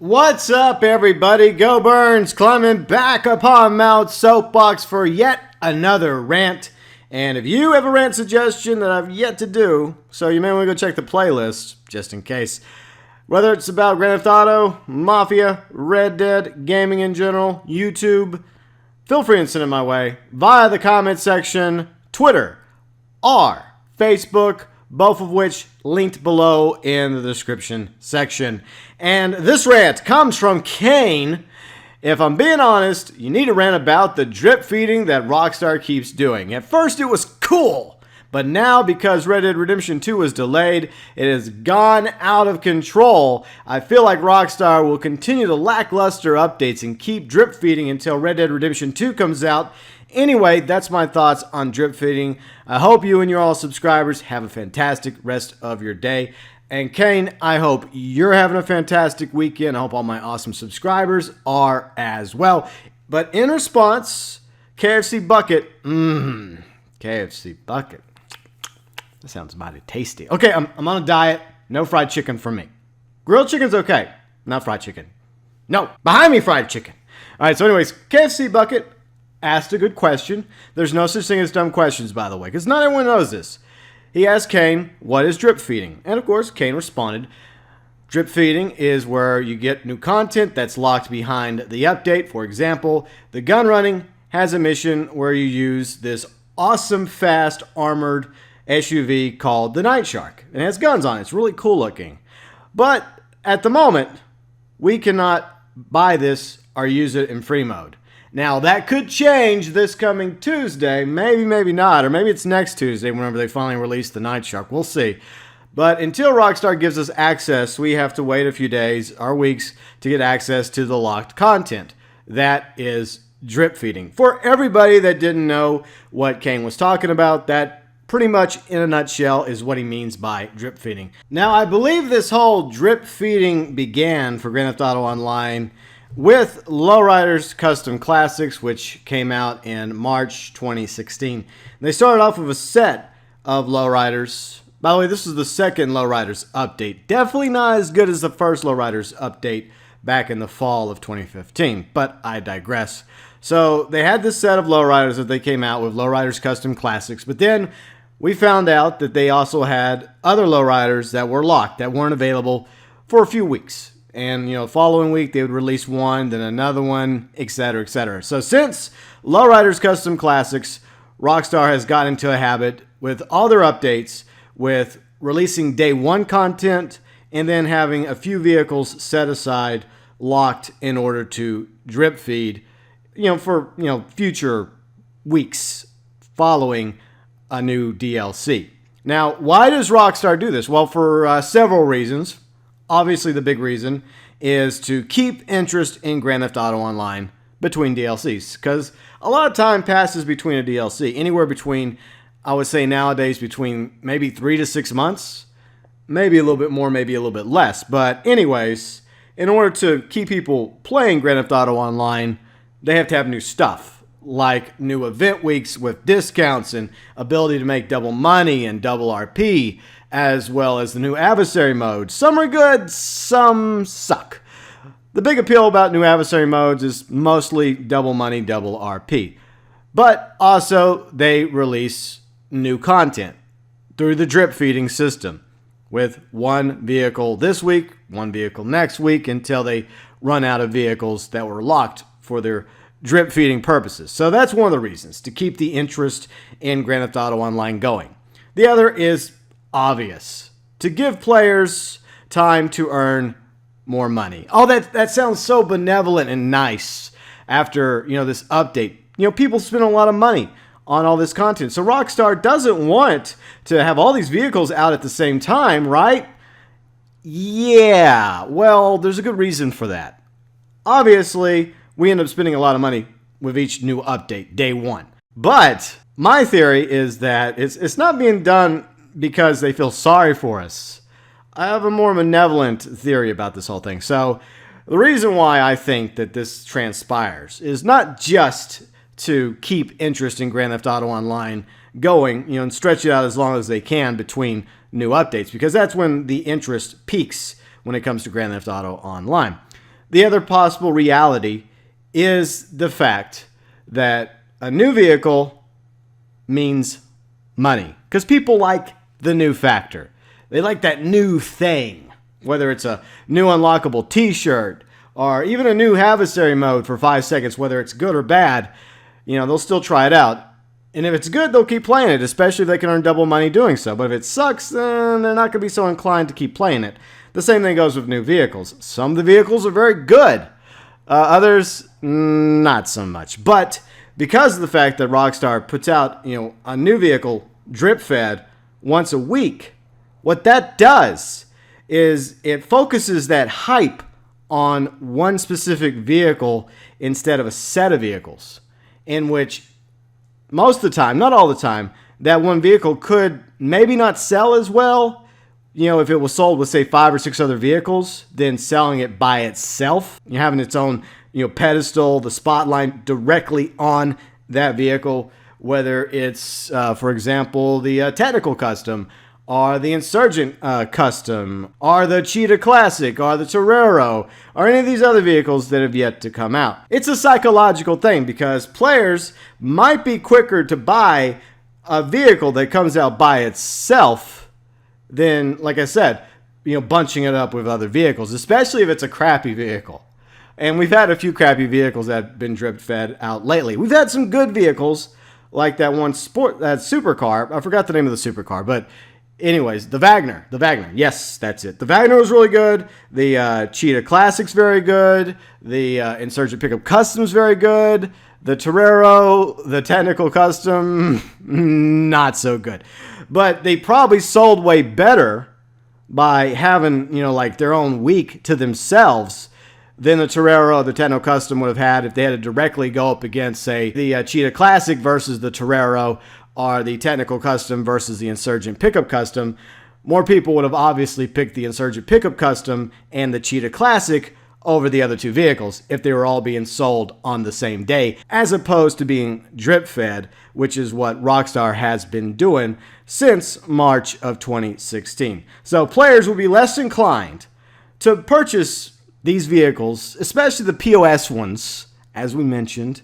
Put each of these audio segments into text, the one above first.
What's up, everybody? GeauxBurns climbing back upon Mount Soapbox for yet another rant. And if you have a rant suggestion that I've yet to do, so you may want to go check the playlist, just in case. Whether it's about Grand Theft Auto, Mafia, Red Dead, gaming in general, YouTube, feel free and send it my way via the comment section, Twitter, or Facebook, both of which linked below in the description section. And this rant comes from Kane. If I'm being honest, you need to rant about the drip feeding that Rockstar keeps doing. At first it was cool, but now because Red Dead Redemption 2 was delayed, it has gone out of control. I feel like Rockstar will continue to lackluster updates and keep drip feeding until Red Dead Redemption 2 comes out. Anyway, that's my thoughts on drip feeding. I hope you and your all subscribers have a fantastic rest of your day. And Kane, I hope you're having a fantastic weekend. I hope all my awesome subscribers are as well. But in response, KFC Bucket. KFC Bucket. That sounds mighty tasty. Okay, I'm on a diet. No fried chicken for me. Grilled chicken's okay. Not fried chicken. No, behind me fried chicken. All right, so anyways, KFC Bucket asked a good question. There's no such thing as dumb questions, by the way, because not everyone knows this. He asked Kane, what is drip feeding? And of course, Kane responded, drip feeding is where you get new content that's locked behind the update. For example, the gun running has a mission where you use this awesome, fast, armored SUV called the Night Shark. It has guns on it. It's really cool looking. But at the moment, we cannot buy this or use it in free mode. Now, that could change this coming Tuesday. Maybe, maybe not. Or maybe it's next Tuesday whenever they finally release the Night Shark. We'll see. But until Rockstar gives us access, we have to wait a few days or weeks to get access to the locked content. That is drip feeding. For everybody that didn't know what Kane was talking about, that pretty much in a nutshell is what he means by drip feeding. Now, I believe this whole drip feeding began for Grand Theft Auto Online with Lowriders Custom Classics, which came out in March 2016. They started off with a set of Lowriders. By the way, this is the second Lowriders update. Definitely not as good as the first Lowriders update back in the fall of 2015, but I digress. So they had this set of Lowriders that they came out with, Lowriders Custom Classics, but then we found out that they also had other Lowriders that were locked, that weren't available for a few weeks. And, you know, following week, they would release one, then another one, etc., etc. So since Lowriders Custom Classics, Rockstar has got into a habit with all their updates with releasing day one content and then having a few vehicles set aside, locked in order to drip feed, for, future weeks following a new DLC. Now, why does Rockstar do this? Well, for several reasons. Obviously, the big reason is to keep interest in Grand Theft Auto Online between DLCs, because a lot of time passes between a DLC, anywhere between, I would say nowadays, between maybe 3 to 6 months, maybe a little bit more, maybe a little bit less. But anyways, in order to keep people playing Grand Theft Auto Online, they have to have new stuff, like new event weeks with discounts and ability to make double money and double RP, as well as the new adversary modes. Some are good, some suck. The big appeal about new adversary modes is mostly double money, double RP. But also, they release new content through the drip feeding system, with one vehicle this week, one vehicle next week, until they run out of vehicles that were locked for their drip feeding purposes. So that's one of the reasons, to keep the interest in Grand Theft Auto Online going. The other is obvious, to give players time to earn more money. Oh, that sounds so benevolent and nice after, this update. People spend a lot of money on all this content. So Rockstar doesn't want to have all these vehicles out at the same time, right? Yeah, well, there's a good reason for that. Obviously, we end up spending a lot of money with each new update, day one. But my theory is that it's not being done because they feel sorry for us. I have a more benevolent theory about this whole thing. So the reason why I think that this transpires is not just to keep interest in Grand Theft Auto Online going, and stretch it out as long as they can between new updates, because that's when the interest peaks when it comes to Grand Theft Auto Online. The other possible reality is the fact that a new vehicle means money. Because people like the new factor. They like that new thing. Whether it's a new unlockable t-shirt or even a new adversary mode for 5 seconds, whether it's good or bad, they'll still try it out. And if it's good, they'll keep playing it, especially if they can earn double money doing so. But if it sucks, then they're not going to be so inclined to keep playing it. The same thing goes with new vehicles. Some of the vehicles are very good. Others, not so much. But because of the fact that Rockstar puts out, a new vehicle drip-fed once a week, what that does is it focuses that hype on one specific vehicle instead of a set of vehicles, in which most of the time, not all the time, that one vehicle could maybe not sell as well, if it was sold with, say, 5 or 6 other vehicles, than selling it by itself. Having its own, pedestal, the spotlight directly on that vehicle, whether it's, for example, the Technical Custom, or the Insurgent Custom, or the Cheetah Classic, or the Torero, or any of these other vehicles that have yet to come out. It's a psychological thing because players might be quicker to buy a vehicle that comes out by itself than, like I said, bunching it up with other vehicles, especially if it's a crappy vehicle. And we've had a few crappy vehicles that have been drip-fed out lately. We've had some good vehicles, like that one that supercar. I forgot the name of the supercar, but anyways, the Wagner. Yes, that's it. The Wagner was really good. The Cheetah Classic's very good. The Insurgent Pickup Custom's very good. The Torero, the Technical Custom, not so good. But they probably sold way better by having, like their own week to themselves than the Torero, the Technical Custom would have had if they had to directly go up against, say, the Cheetah Classic versus the Torero, or the Technical Custom versus the Insurgent Pickup Custom. More people would have obviously picked the Insurgent Pickup Custom and the Cheetah Classic over the other two vehicles if they were all being sold on the same day, as opposed to being drip-fed, which is what Rockstar has been doing since March of 2016. So players will be less inclined to purchase these vehicles, especially the POS ones, as we mentioned,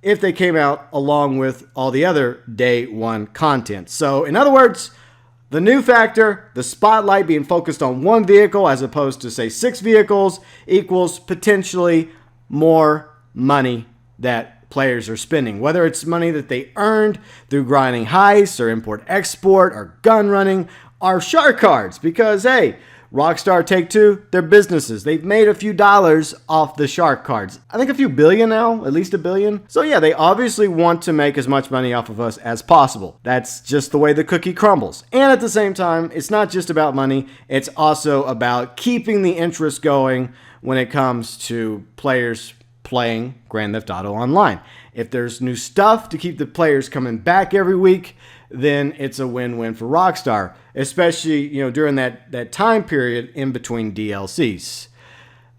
if they came out along with all the other day one content. So in other words, the new factor, the spotlight being focused on one vehicle as opposed to, say, 6 vehicles, equals potentially more money that players are spending. Whether it's money that they earned through grinding heists or import-export or gun running or shark cards. Because, hey, Rockstar, Take-Two, they're businesses. They've made a few dollars off the shark cards. I think a few billion now, at least $1 billion. So yeah, they obviously want to make as much money off of us as possible. That's just the way the cookie crumbles. And at the same time, it's not just about money. It's also about keeping the interest going when it comes to players playing Grand Theft Auto Online. If there's new stuff to keep the players coming back every week, then it's a win-win for Rockstar, especially, during that time period in between DLCs.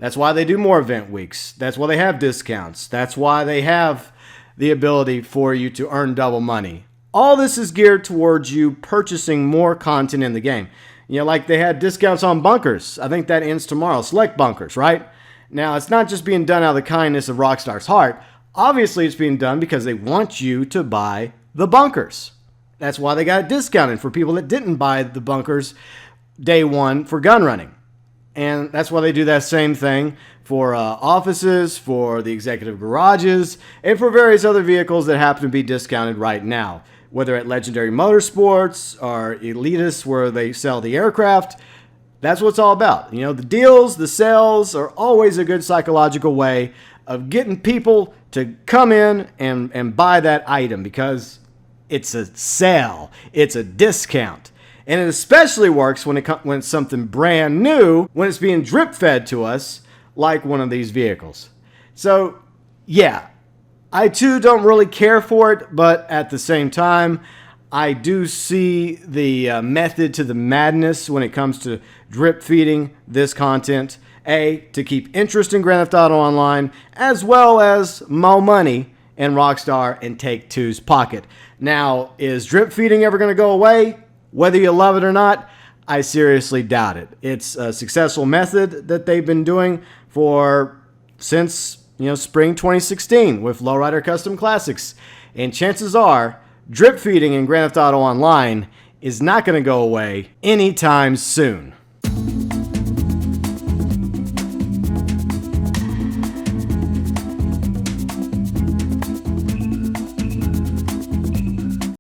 That's why they do more event weeks. That's why they have discounts. That's why they have the ability for you to earn double money. All this is geared towards you purchasing more content in the game. Like they had discounts on bunkers. I think that ends tomorrow. Select bunkers, right? Now, it's not just being done out of the kindness of Rockstar's heart. Obviously, it's being done because they want you to buy the bunkers. That's why they got it discounted for people that didn't buy the bunkers day one for gun running. And that's why they do that same thing for offices, for the executive garages, and for various other vehicles that happen to be discounted right now. Whether at Legendary Motorsports or Elitist, where they sell the aircraft, that's what it's all about. The deals, the sales are always a good psychological way of getting people to come in and buy that item because it's a sale. It's a discount. And it especially works when it's something brand new, when it's being drip-fed to us, like one of these vehicles. So, yeah, I too don't really care for it, but at the same time, I do see the method to the madness when it comes to drip-feeding this content. To keep interest in Grand Theft Auto Online, as well as more money in Rockstar and Take-Two's pocket. Now, is drip feeding ever going to go away? Whether you love it or not, I seriously doubt it. It's a successful method that they've been doing for since, spring 2016 with Lowrider Custom Classics. And chances are, drip feeding in Grand Theft Auto Online is not going to go away anytime soon.